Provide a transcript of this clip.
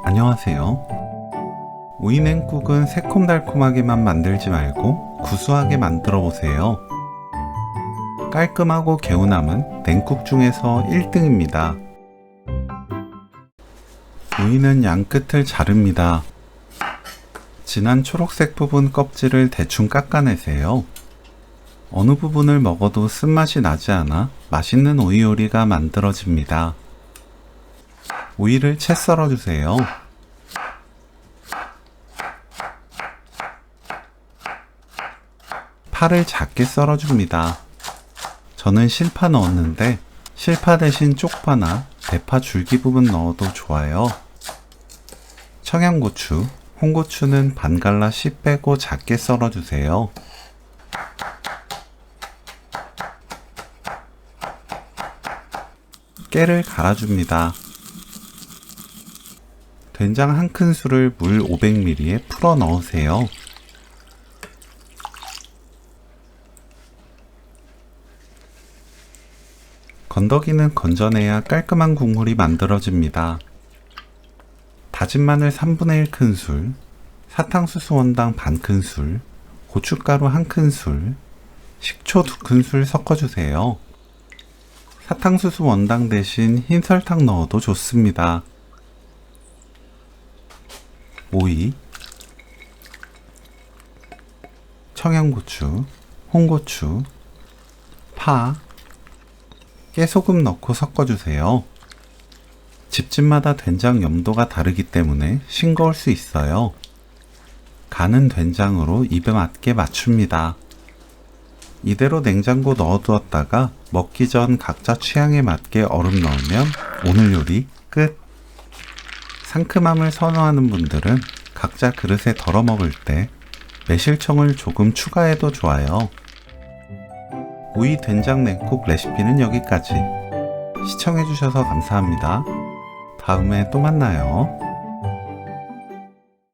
안녕하세요. 오이냉국은 새콤달콤하게만 만들지 말고 구수하게 만들어 보세요. 깔끔하고 개운함은 냉국 중에서 1등입니다. 오이는 양끝을 자릅니다. 진한 초록색 부분 껍질을 대충 깎아내세요. 어느 부분을 먹어도 쓴맛이 나지 않아 맛있는 오이 요리가 만들어집니다. 오이를 채 썰어주세요. 파를 작게 썰어줍니다. 저는 실파 넣었는데 실파 대신 쪽파나 대파 줄기 부분 넣어도 좋아요. 청양고추, 홍고추는 반 갈라 씨 빼고 작게 썰어주세요. 깨를 갈아줍니다. 된장 1큰술을 물 500ml에 풀어 넣으세요. 건더기는 건져내야 깔끔한 국물이 만들어집니다. 다진 마늘 3분의 1큰술, 사탕수수 원당 반큰술, 고춧가루 1큰술, 식초 2큰술 섞어주세요. 사탕수수 원당 대신 흰 설탕 넣어도 좋습니다. 오이, 청양고추, 홍고추, 파, 깨소금 넣고 섞어주세요. 집집마다 된장 염도가 다르기 때문에 싱거울 수 있어요. 간은 된장으로 입에 맞게 맞춥니다. 이대로 냉장고 넣어두었다가 먹기 전 각자 취향에 맞게 얼음 넣으면 오늘 요리 끝! 상큼함을 선호하는 분들은 각자 그릇에 덜어 먹을 때 매실청을 조금 추가해도 좋아요. 오이 된장 냉국 레시피는 여기까지. 시청해주셔서 감사합니다. 다음에 또 만나요.